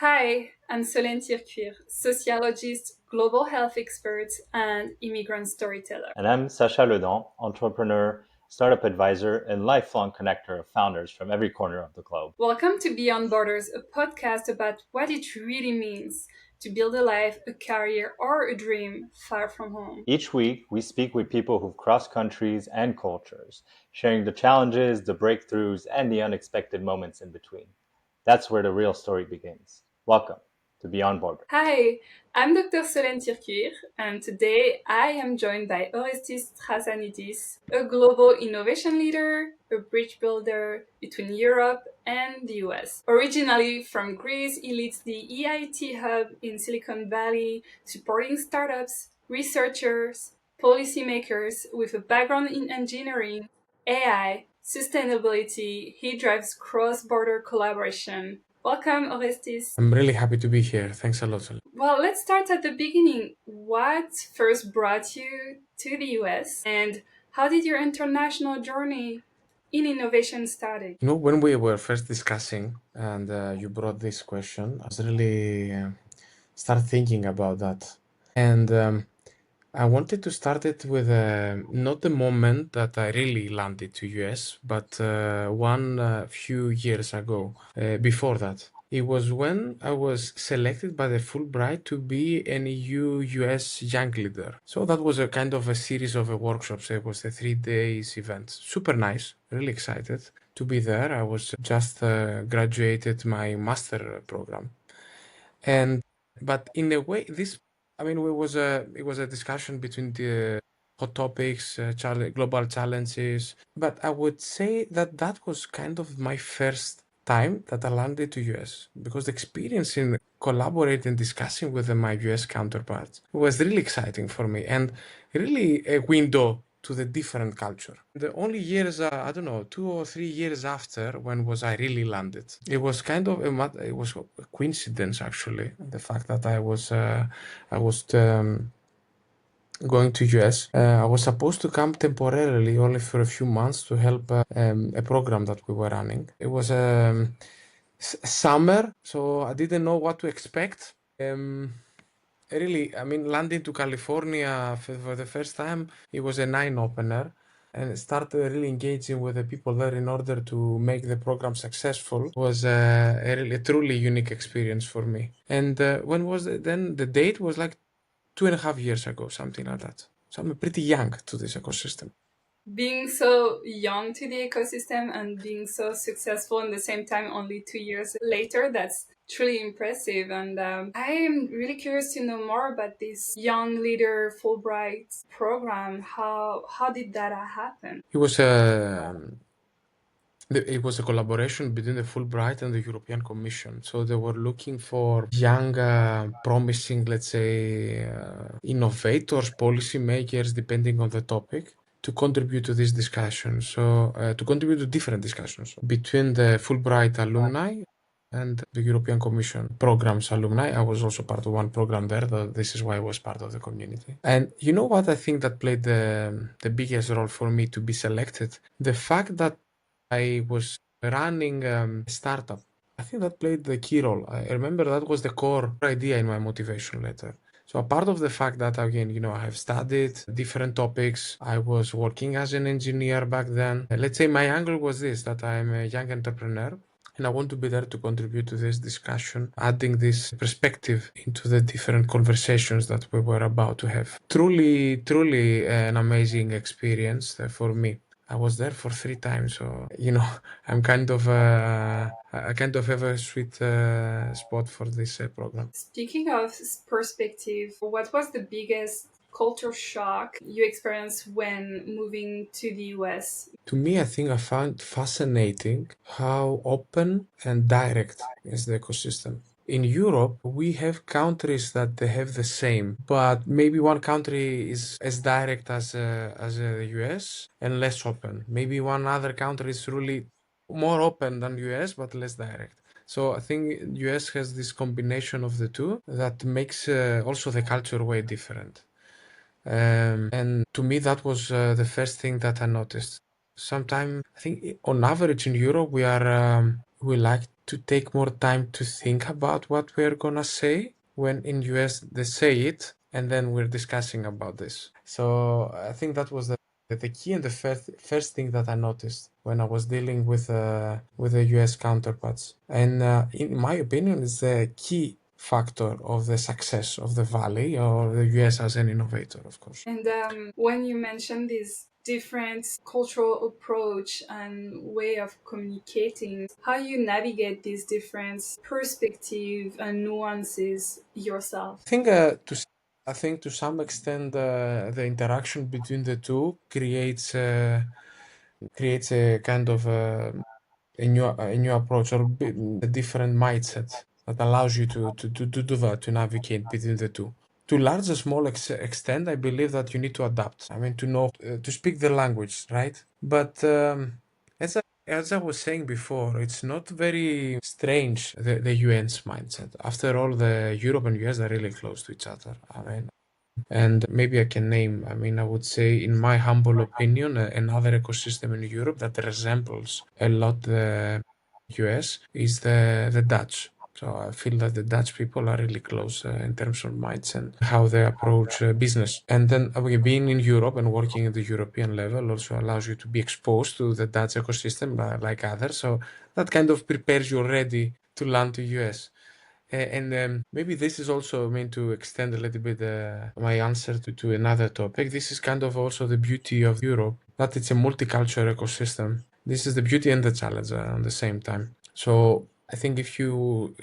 Hi, I'm Solène Tircuir, sociologist, global health expert, and immigrant storyteller. And I'm Sacha Ledon, entrepreneur, startup advisor, and lifelong connector of founders from every corner of the globe. Welcome to Beyond Borders, a podcast about what it really means to build a life, a career, or a dream far from home. Each week, we speak with people who've crossed countries and cultures, sharing the challenges, the breakthroughs, and the unexpected moments in between. That's where the real story begins. Welcome to Beyond Borders. Hi, I'm Dr. Solène Tircuir, and today I am joined by Orestis Trasanidis, a global innovation leader, a bridge builder between Europe and the US. Originally from Greece, he leads the EIT hub in Silicon Valley, supporting startups, researchers, policymakers with a background in engineering, AI, sustainability. He drives cross-border collaboration. Welcome, Orestis. I'm really happy to be here. Thanks a lot, Sol. Well, let's start at the beginning. What first brought you to the US and how did your international journey in innovation started? When we were first discussing and you brought this question, I was really start thinking about that. And I wanted to start it with not the moment that I really landed to US, but one few years ago, before that. It was when I was selected by the Fulbright to be an EU-US Young Leader. So that was a kind of a series of workshops. It was a 3 days event. Super nice, really excited to be there. I was just graduated my master program. But in a way, it was a discussion between the hot topics, global challenges. But I would say that that was kind of my first time that I landed to US because the experience in collaborating, discussing with my US counterparts was really exciting for me and really a window to the different culture. The only years, I don't know, 2 or 3 years after when was I really landed. It was kind of it was a coincidence actually. The fact that I was going to US. I was supposed to come temporarily, only for a few months, to help a program that we were running. It was summer, so I didn't know what to expect. Really, landing to California for the first time, it was an eye-opener and started really engaging with the people there in order to make the program successful was a truly unique experience for me. And when was it? Then the date was like 2.5 years ago, something like that. So I'm pretty young to this ecosystem. Being so young to the ecosystem and being so successful in the same time, only 2 years later, that's truly impressive. And I am really curious to know more about this Young Leader Fulbright program. How did that happen? It was a collaboration between the Fulbright and the European Commission. So they were looking for young, promising, let's say, innovators, policymakers, depending on the topic, to contribute to this discussion. So to contribute to different discussions between the Fulbright alumni and the European Commission programs alumni. I was also part of one program there. This is why I was part of the community. And you know what I think that played the biggest role for me to be selected? The fact that I was running a startup. I think that played the key role. I remember that was the core idea in my motivation letter. So apart of the fact that again, I have studied different topics. I was working as an engineer back then. Let's say my angle was this, that I'm a young entrepreneur and I want to be there to contribute to this discussion, adding this perspective into the different conversations that we were about to have. Truly, truly an amazing experience for me. I was there for 3 times, so I'm I kind of have a sweet spot for this program. Speaking of perspective, what was the biggest culture shock you experienced when moving to the US? To me, I think I found fascinating how open and direct is the ecosystem. In Europe, we have countries that they have the same, but maybe one country is as direct as the US and less open. Maybe one other country is really more open than US but less direct. So I think US has this combination of the two that makes also the culture way different. And to me, that was the first thing that I noticed. Sometimes I think on average in Europe we like to take more time to think about what we're gonna say, when in US they say it and then we're discussing about this. So I think that was the key and the first thing that I noticed when I was dealing with the US counterparts. And in my opinion, it's the key factor of the success of the Valley or the US as an innovator, of course. And when you mentioned this different cultural approach and way of communicating, how you navigate these different perspectives and nuances yourself? I think to some extent the interaction between the two creates a kind of a new approach or a different mindset that allows you to do that, to navigate between the two. To large or small extent, I believe that you need to adapt. I mean, to know to speak the language, right? But as I was saying before, it's not very strange the UN's mindset. After all, the Europe and US are really close to each other. I mean, and maybe I can name, I mean, I would say, in my humble opinion, another ecosystem in Europe that resembles a lot the US is the Dutch. So I feel that the Dutch people are really close in terms of minds and how they approach business. And then being in Europe and working at the European level also allows you to be exposed to the Dutch ecosystem like others. So that kind of prepares you already to land to US. And maybe this is also meant to extend a little bit my answer to another topic. This is kind of also the beauty of Europe, that it's a multicultural ecosystem. This is the beauty and the challenge at the same time. So I think if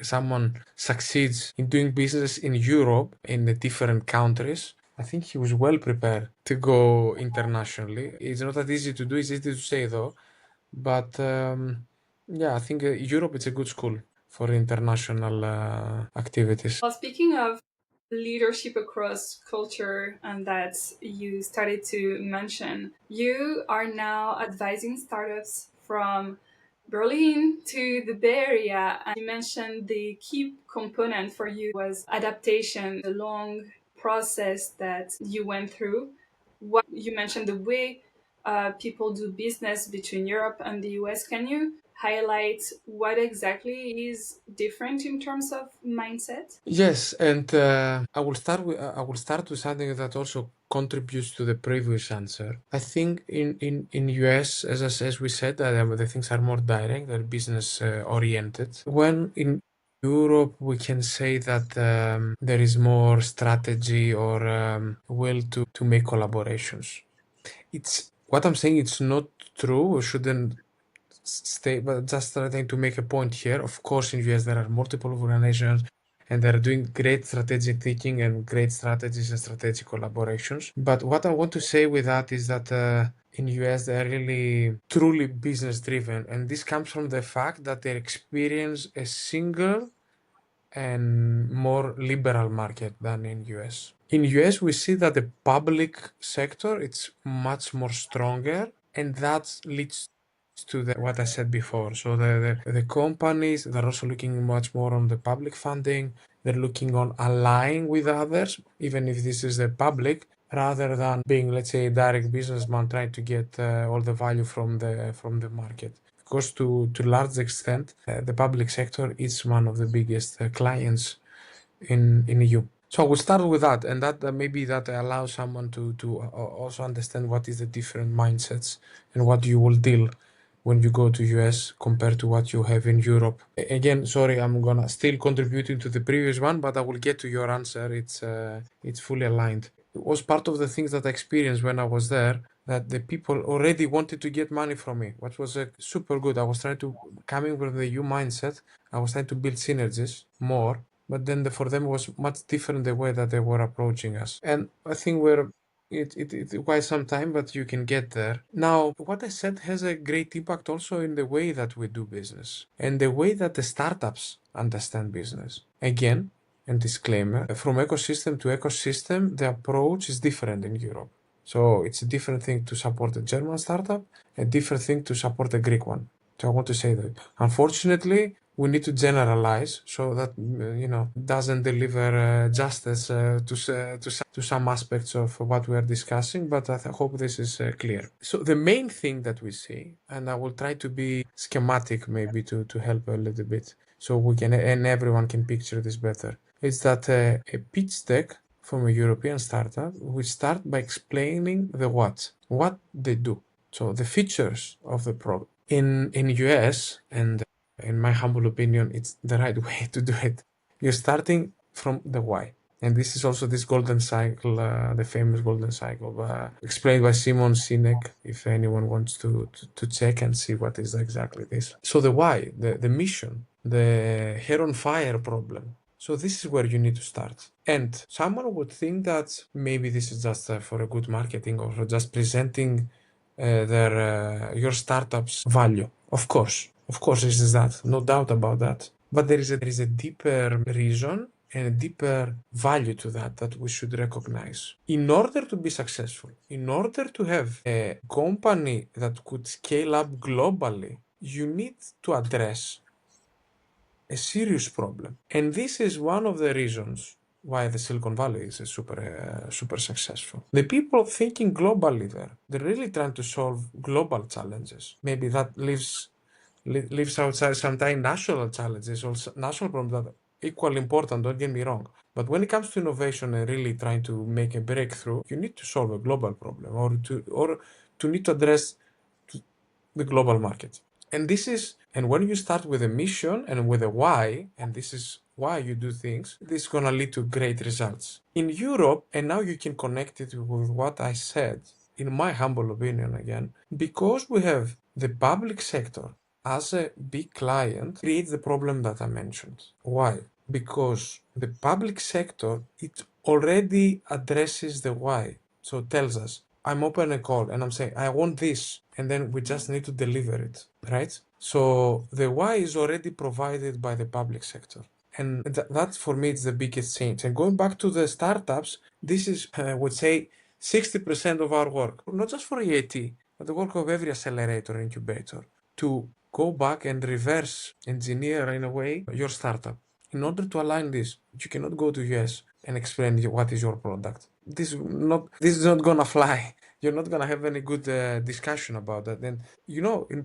someone succeeds in doing business in Europe in the different countries, I think he was well prepared to go internationally. It's not that easy to do. It's easy to say though, but yeah, I think Europe is a good school for international activities. Well, speaking of leadership across culture and that you started to mention, you are now advising startups from Berlin to the Bay Area. And you mentioned the key component for you was adaptation, the long process that you went through. What you mentioned the way people do business between Europe and the US. Can you highlight what exactly is different in terms of mindset? Yes, and I will start with something that also contributes to the previous answer. I think in US, as we said, the things are more direct, they're business oriented. When in Europe, we can say that there is more strategy or will to make collaborations. It's what I'm saying. It's not true. We shouldn't stay, but just trying to make a point here. Of course, in US there are multiple organizations, and they're doing great strategic thinking and great strategies and strategic collaborations. But what I want to say with that is that in US they're really truly business driven, and this comes from the fact that they experience a single and more liberal market than in US. In US, we see that the public sector it's much more stronger, and that leads to what I said before. So the companies they're also looking much more on the public funding. They're looking on allying with others, even if this is the public, rather than being, let's say, a direct businessman trying to get all the value from the market. Because to large extent, the public sector is one of the biggest clients in EU. So we'll start with that, and that maybe that allows someone to also understand what is the different mindsets and what you will deal when you go to US compared to what you have in Europe. Again, sorry, I'm gonna still contributing to the previous one, but I will get to your answer. It's fully aligned. It was part of the things that I experienced when I was there, that the people already wanted to get money from me, which was super good. I was trying to, coming with the EU mindset, I was trying to build synergies more, but then for them was much different the way that they were approaching us. And I think it requires some time, but you can get there. Now, what I said has a great impact also in the way that we do business and the way that the startups understand business. Again, and disclaimer, from ecosystem to ecosystem, the approach is different in Europe. So it's a different thing to support a German startup, a different thing to support a Greek one. So I want to say that. Unfortunately, we need to generalize so that doesn't deliver justice to some aspects of what we are discussing, but I hope this is clear. So the main thing that we see, and I will try to be schematic maybe to help a little bit so we can and everyone can picture this better, is that a pitch deck from a European startup, we start by explaining the what they do, so the features of the product. In US, and in my humble opinion, it's the right way to do it. You're starting from the why. And this is also this golden cycle, the famous golden cycle, explained by Simon Sinek, if anyone wants to check and see what is exactly this. So the why, the mission, the hair on fire problem. So this is where you need to start. And someone would think that maybe this is just for a good marketing or for just presenting your startup's value. Of course, this is that, no doubt about that. But there is a deeper reason and a deeper value to that we should recognize. In order to be successful, in order to have a company that could scale up globally, you need to address a serious problem. And this is one of the reasons why the Silicon Valley is super successful. The people thinking globally there, they're really trying to solve global challenges. Maybe that lives outside sometimes national challenges or national problems that are equally important, don't get me wrong. But when it comes to innovation and really trying to make a breakthrough, you need to solve a global problem or to need to address the global market. And when you start with a mission and with a why, and this is why you do things, this is gonna lead to great results. In Europe, and now you can connect it with what I said, in my humble opinion again, because we have the public sector as a big client, creates the problem that I mentioned. Why? Because the public sector, it already addresses the why. So it tells us, I'm opening a call and I'm saying, I want this, and then we just need to deliver it, right? So the why is already provided by the public sector. And that for me is the biggest change. And going back to the startups, this is, I would say, 60% of our work, not just for EAT, but the work of every accelerator and incubator, to go back and reverse engineer in a way your startup. In order to align this, you cannot go to US and explain what is your product. This is not gonna fly. You're not gonna have any good discussion about that. And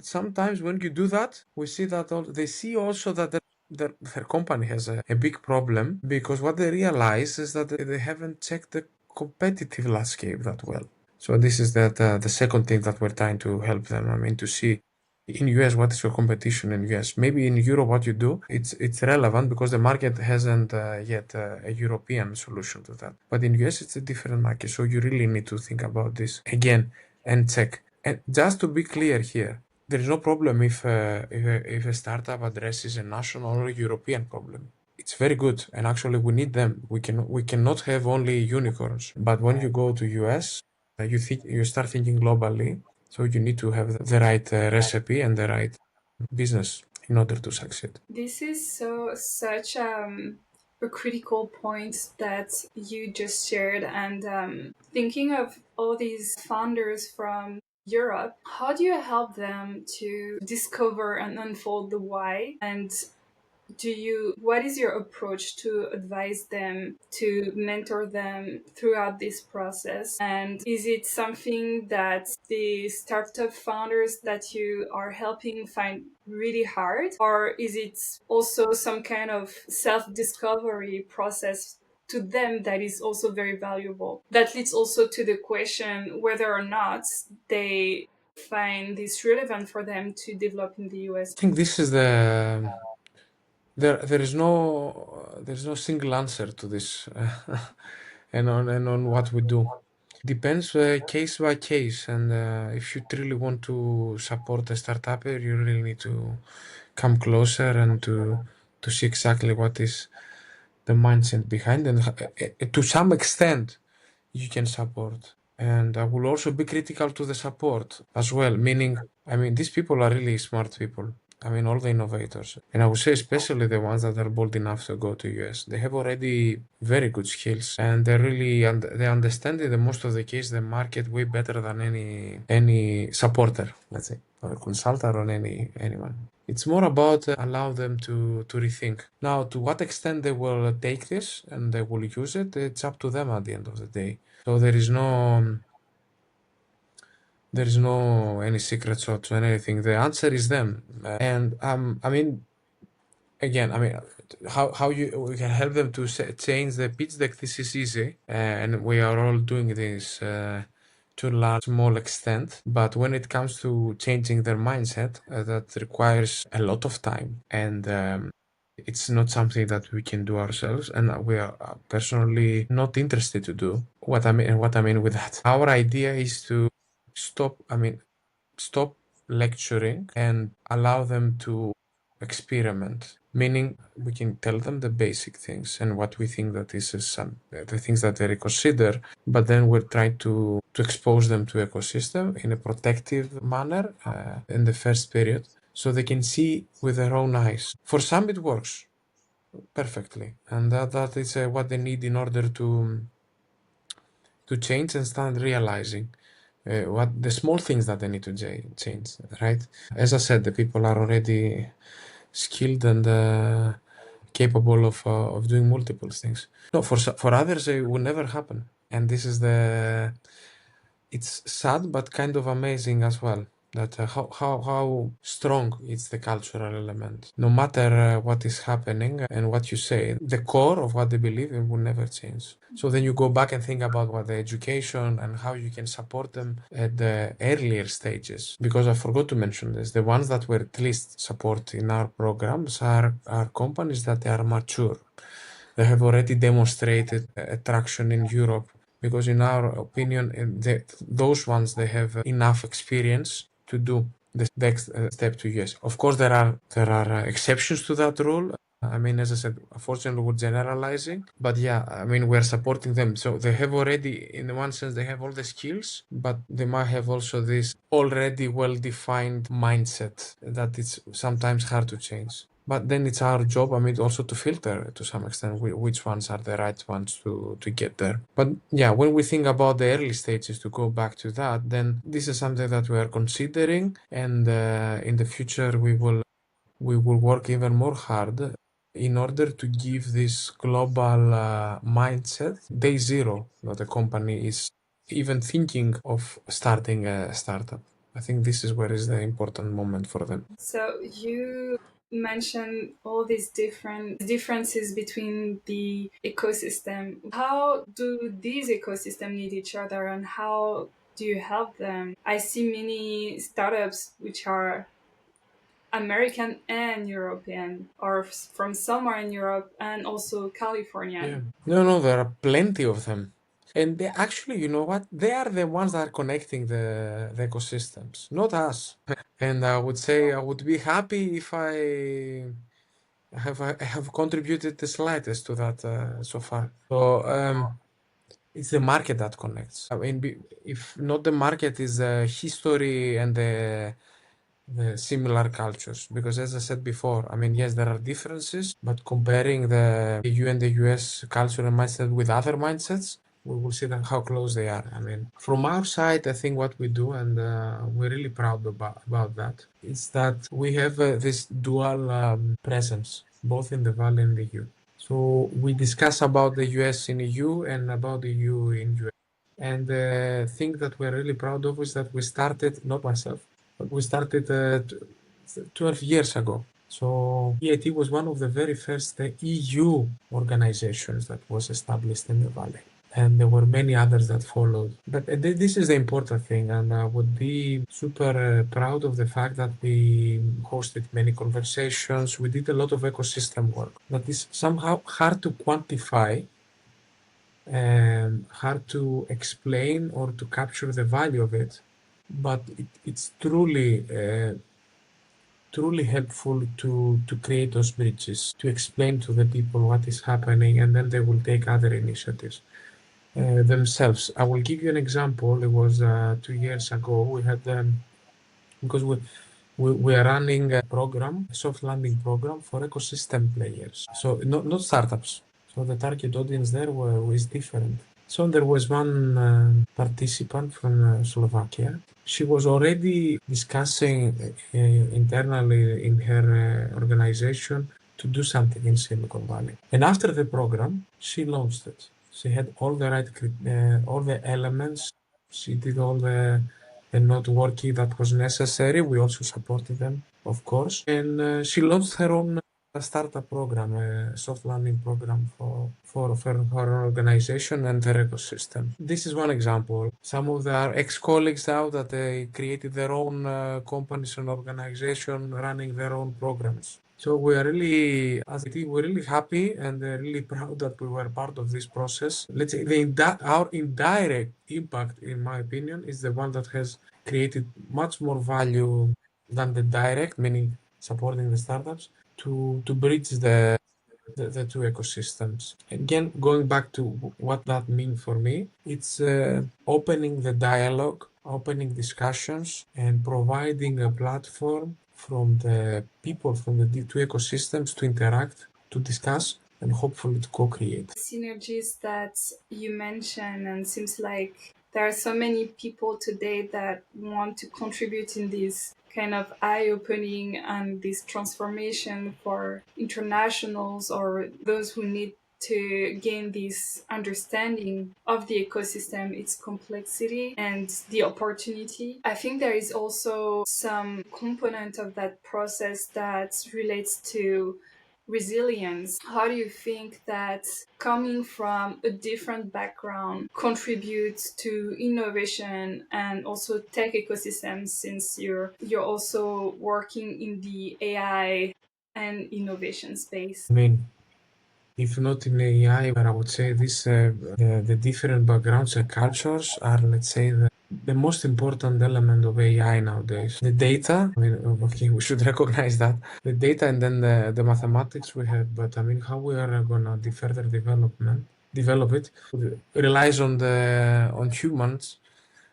sometimes when you do that, we see that they see also that their company has a big problem, because what they realize is that they haven't checked the competitive landscape that well. So this is the second thing that we're trying to help them. I mean, to see in US what is your competition in US. Maybe in Europe what you do, it's relevant because the market hasn't yet a European solution to that. But in US it's a different market, so you really need to think about this again and check. And just to be clear here, there is no problem if a startup addresses a national or European problem. It's very good, and actually we need them. We cannot have only unicorns. But when you go to US, you start thinking globally. So you need to have the right recipe and the right business in order to succeed. This is such a critical point that you just shared, and thinking of all these founders from Europe, how do you help them to discover and unfold the why? And what is your approach to advise them, to mentor them throughout this process? And is it something that the startup founders that you are helping find really hard, or is it also some kind of self-discovery process to them that is also very valuable? That leads also to the question whether or not they find this relevant for them to develop in the US. I think this is there is no single answer to this, and on what we do. Depends case by case, and if you truly want to support a startup, you really need to come closer and to see exactly what is the mindset behind, and to some extent you can support. And I will also be critical to the support as well, meaning, I mean, these people are really smart people. I mean, all the innovators, and I would say especially the ones that are bold enough to go to US, they have already very good skills, and they really they understand in the most of the case the market way better than any supporter, let's say, or consultant or anyone. It's more about allow them to rethink. Now, to what extent they will take this and they will use it, it's up to them at the end of the day. So there is no any secret sauce or anything. The answer is them. And I mean, again, I mean, how we can help them to change the pitch deck. This is easy, and we are all doing this to a large small extent. But when it comes to changing their mindset, that requires a lot of time, and it's not something that we can do ourselves, and we are personally not interested to do. What I mean with that, our idea is to stop lecturing and allow them to experiment. Meaning, we can tell them the basic things and what we think that this is the things that they reconsider, but then we're trying to expose them to ecosystem in a protective manner in the first period, so they can see with their own eyes. For some, it works perfectly, and that is what they need in order to change and start realizing what the small things that they need to change, right? As I said, the people are already skilled and capable of doing multiple things. No, for others, it will never happen, and this is it's sad but kind of amazing as well. That how strong is the cultural element. No matter what is happening and what you say, the core of what they believe in will never change. So then you go back and think about what the education and how you can support them at the earlier stages. Because I forgot to mention this, the ones that were at least support in our programs are companies that are mature. They have already demonstrated attraction in Europe, because in our opinion, those ones, they have enough experience to do the next step to US. Of course, there are exceptions to that rule. I mean, as I said, unfortunately, we're generalizing, but yeah, I mean, we're supporting them. So they have already, in one sense, they have all the skills, but they might have also this already well-defined mindset that it's sometimes hard to change. But then it's our job, I mean, also to filter to some extent which ones are the right ones to get there. But yeah, when we think about the early stages, to go back to that, then this is something that we are considering, and in the future we will work even more hard in order to give this global mindset day zero that the company is even thinking of starting a startup. I think this is where is the important moment for them. So you mentioned all these different differences between the ecosystem. How do these ecosystems need each other, and how do you help them? I see many startups which are American and European, or from somewhere in Europe and also California. Yeah. No, there are plenty of them. And they actually, you know what? They are the ones that are connecting the ecosystems, not us. And I would say I would be happy if I have contributed the slightest to that so far. So it's the market that connects. I mean, if not the market, is the history and the similar cultures. Because as I said before, I mean, yes, there are differences, but comparing the EU and the US culture and mindset with other mindsets, we will see that how close they are. I mean, from our side, I think what we do, and we're really proud about that, is that we have this dual presence, both in the Valley and the EU. So we discuss about the US in EU and about the EU in US. And the thing that we're really proud of is that we started, not myself, but we started 12 years ago. So EIT was one of the very first EU organizations that was established in the Valley. And there were many others that followed. But this is the important thing, and I would be super proud of the fact that we hosted many conversations. We did a lot of ecosystem work that is somehow hard to quantify and hard to explain or to capture the value of it, but it's truly helpful to create those bridges, to explain to the people what is happening, and then they will take other initiatives themselves. I will give you an example. It was 2 years ago. We had because We are running a program, a soft landing program for ecosystem players. So not startups. So the target audience there was different. So there was one participant from Slovakia. She was already discussing internally in her organization to do something in Silicon Valley. And after the program, she launched it. She had all the all the elements. She did all the networking that was necessary. We also supported them, of course. And she launched her own startup program, a soft landing program for her organization and their ecosystem. This is one example. Some of their ex-colleagues now that they created their own companies and organization running their own programs. So we are really, as a team, we're really happy and really proud that we were part of this process. Let's say our indirect impact, in my opinion, is the one that has created much more value than the direct, meaning supporting the startups to bridge the two ecosystems. Again, going back to what that means for me, it's opening the dialogue, opening discussions, and providing a platform from the people from the two ecosystems to interact, to discuss, and hopefully to co-create. Synergies that you mentioned, and seems like there are so many people today that want to contribute in this kind of eye-opening and this transformation for internationals or those who need to gain this understanding of the ecosystem, its complexity and the opportunity. I think there is also some component of that process that relates to resilience. How do you think that coming from a different background contributes to innovation and also tech ecosystems, since you're also working in the AI and innovation space? I mean, if not in AI, but I would say the different backgrounds and cultures are, let's say, the most important element of AI nowadays. The data, I mean, okay, we should recognize that. The data and then the mathematics we have, but I mean, how we are gonna further develop it, relies on humans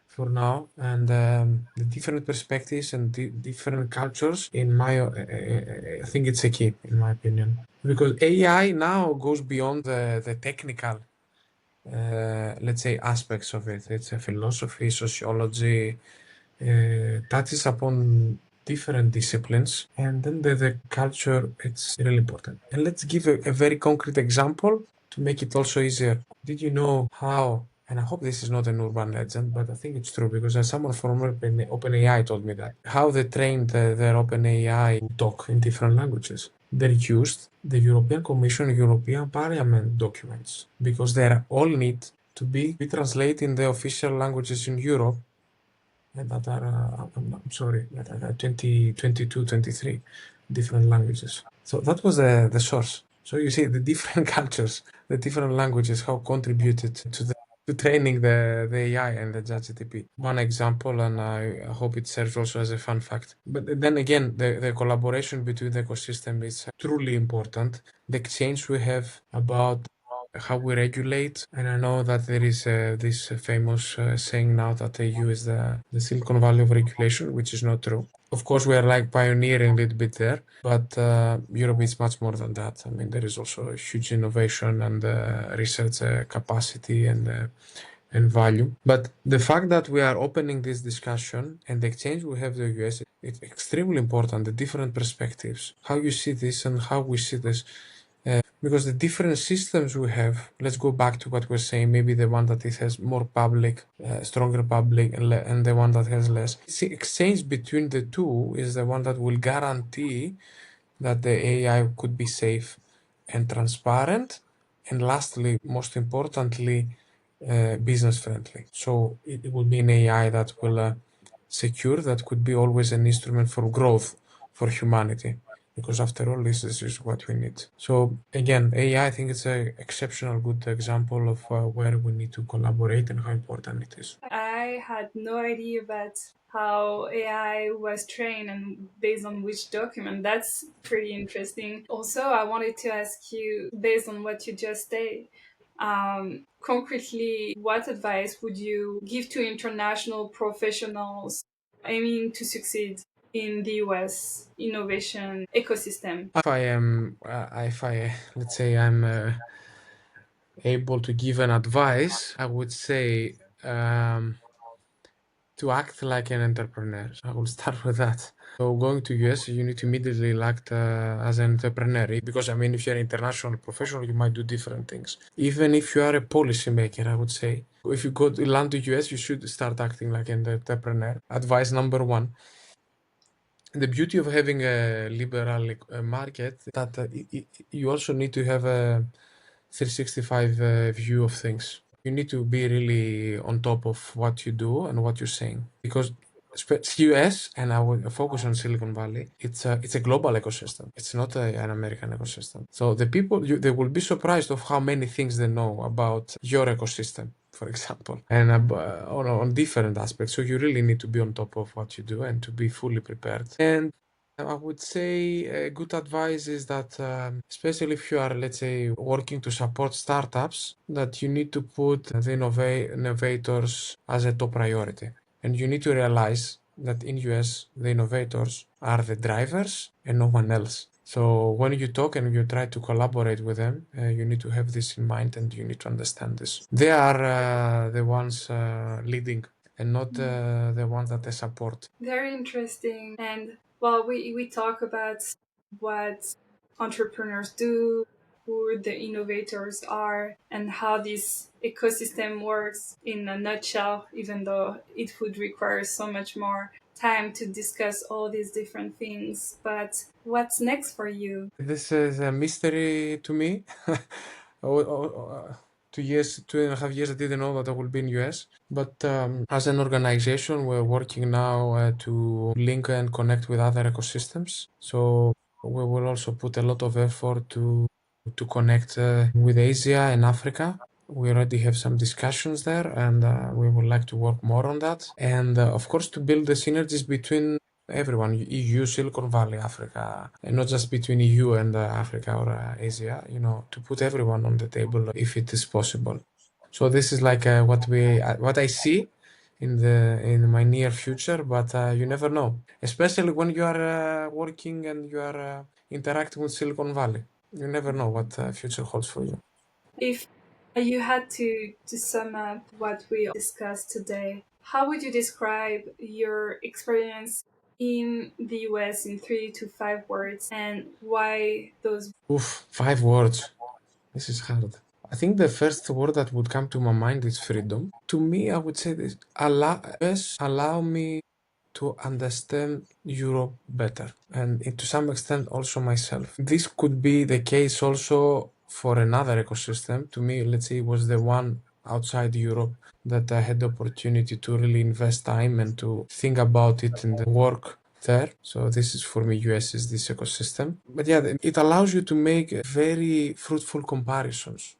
for now, and the different perspectives and different cultures. I think it's a key, in my opinion, because AI now goes beyond the technical, let's say, aspects of it. It's a philosophy, sociology, touches upon different disciplines, and then the culture, it's really important. And let's give a very concrete example to make it also easier. Did you know how, and I hope this is not an urban legend, but I think it's true because someone from OpenAI told me that, how they trained their OpenAI to talk in different languages. They used the European Commission, European Parliament documents, because they all need to be translated in the official languages in Europe, and that are, I'm sorry, that are 20, 22, 23 different languages. So that was the source. So you see the different cultures, the different languages, how contributed to training the AI and the ChatGPT. One example, and I hope it serves also as a fun fact. But then again, the collaboration between the ecosystem is truly important. The exchange we have about how we regulate. And I know that there is this famous saying now that the EU is the Silicon Valley of regulation, which is not true. Of course, we are like pioneering a little bit there, but Europe is much more than that. I mean, there is also a huge innovation and research capacity and value. But the fact that we are opening this discussion and the exchange we have with the US, it's extremely important, the different perspectives, how you see this and how we see this. Because the different systems we have, let's go back to what we're saying, maybe the one that it has more public, stronger public, and the one that has less. See, exchange between the two is the one that will guarantee that the AI could be safe and transparent, and lastly, most importantly, business friendly. So it will be an AI that will secure, that could be always an instrument for growth for humanity, because after all, this is what we need. So again, AI, I think it's an exceptional good example of where we need to collaborate and how important it is. I had no idea about how AI was trained and based on which document. That's pretty interesting. Also, I wanted to ask you, based on what you just said, concretely, what advice would you give to international professionals aiming to succeed? in the US innovation ecosystem? If I, let's say I'm able to give an advice, I would say to act like an entrepreneur. I will start with that. So going to US, you need to immediately act as an entrepreneur because I mean, if you're an international professional, you might do different things. Even if you are a policymaker, I would say, if you go to land to US, you should start acting like an entrepreneur. Advice number one. The beauty of having a liberal market that you also need to have a 365 view of things. You need to be really on top of what you do and what you're saying because US and I would focus on Silicon Valley. It's a global ecosystem. It's not an American ecosystem. So the people they will be surprised of how many things they know about your ecosystem, for example, and on different aspects. So you really need to be on top of what you do and to be fully prepared. And I would say good advice is that, especially if you are, let's say, working to support startups, that you need to put the innovators as a top priority. And you need to realize that in US, the innovators are the drivers and no one else. So when you talk and you try to collaborate with them, you need to have this in mind and you need to understand this. They are the ones leading and not the ones that they support. Very interesting. And well, we talk about what entrepreneurs do, who the innovators are, and how this ecosystem works in a nutshell, even though it would require so much more time to discuss all these different things. But what's next for you? This is a mystery to me. 2 years, 2.5 years, I didn't know that I will be in US. But as an organization, we're working now to link and connect with other ecosystems. So we will also put a lot of effort to connect with Asia and Africa. We already have some discussions there, and we would like to work more on that. And of course, to build the synergies between everyone, EU, Silicon Valley, Africa, and not just between EU and Africa or Asia, to put everyone on the table if it is possible. So this is like what I see in my near future, but you never know, especially when you are working and you are interacting with Silicon Valley. You never know what future holds for you. If you had to sum up what we discussed today, how would you describe your experience in the US in 3 to 5 words and why those? Oof, 5 words. This is hard. I think the first word that would come to my mind is freedom. To me, I would say this: allow me to understand Europe better, and to some extent also myself. This could be the case also for another ecosystem. To me, let's say it was the one outside Europe that I had the opportunity to really invest time and to think about it and work there. So this is for me, US is this ecosystem. But yeah, it allows you to make very fruitful comparisons.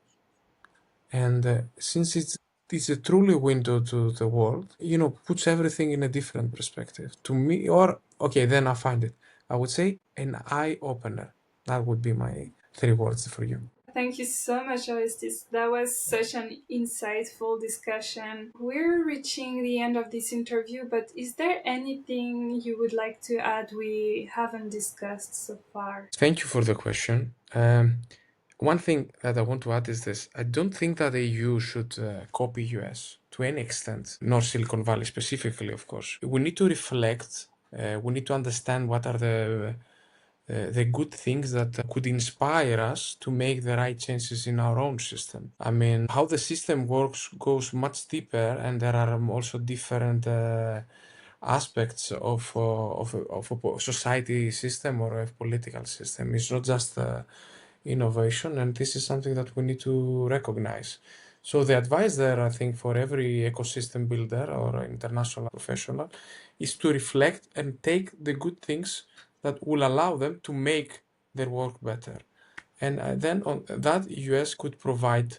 And since it's a truly window to the world, puts everything in a different perspective. To me, or okay, then I find it. I would say an eye opener. That would be my 3 words for you. Thank you so much, Orestis. That was such an insightful discussion. We're reaching the end of this interview, but is there anything you would like to add we haven't discussed so far? Thank you for the question. One thing that I want to add is this. I don't think that the EU should copy US to any extent, nor Silicon Valley specifically, of course. We need to reflect, we need to understand what are the good things that could inspire us to make the right changes in our own system. I mean, how the system works goes much deeper, and there are also different aspects of a society system or a political system. It's not just innovation, and this is something that we need to recognize. So the advice there, I think, for every ecosystem builder or international professional is to reflect and take the good things that will allow them to make their work better. And then on that, US could provide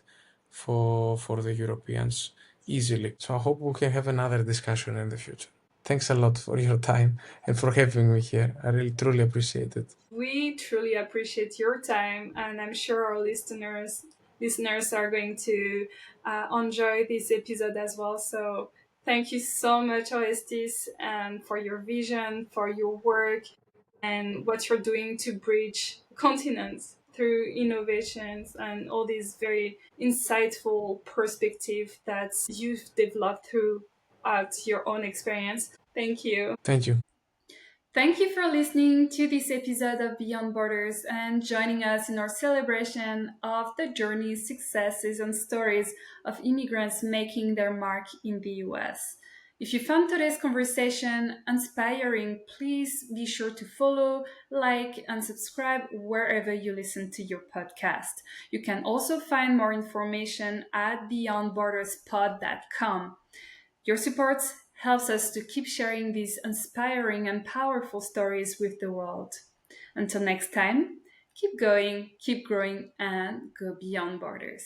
for the Europeans easily. So I hope we can have another discussion in the future. Thanks a lot for your time and for having me here. I really truly appreciate it. We truly appreciate your time, and I'm sure our listeners are going to enjoy this episode as well. So Thank you so much, Orestis, and for your vision, for your work, and what you're doing to bridge continents through innovations and all these very insightful perspective that you've developed throughout your own experience. Thank you. Thank you. Thank you for listening to this episode of Beyond Borders and joining us in our celebration of the journeys, successes, and stories of immigrants making their mark in the US. If you found today's conversation inspiring, please be sure to follow, like, and subscribe wherever you listen to your podcast. You can also find more information at beyondborderspod.com. Your support helps us to keep sharing these inspiring and powerful stories with the world. Until next time, keep going, keep growing, and go beyond borders.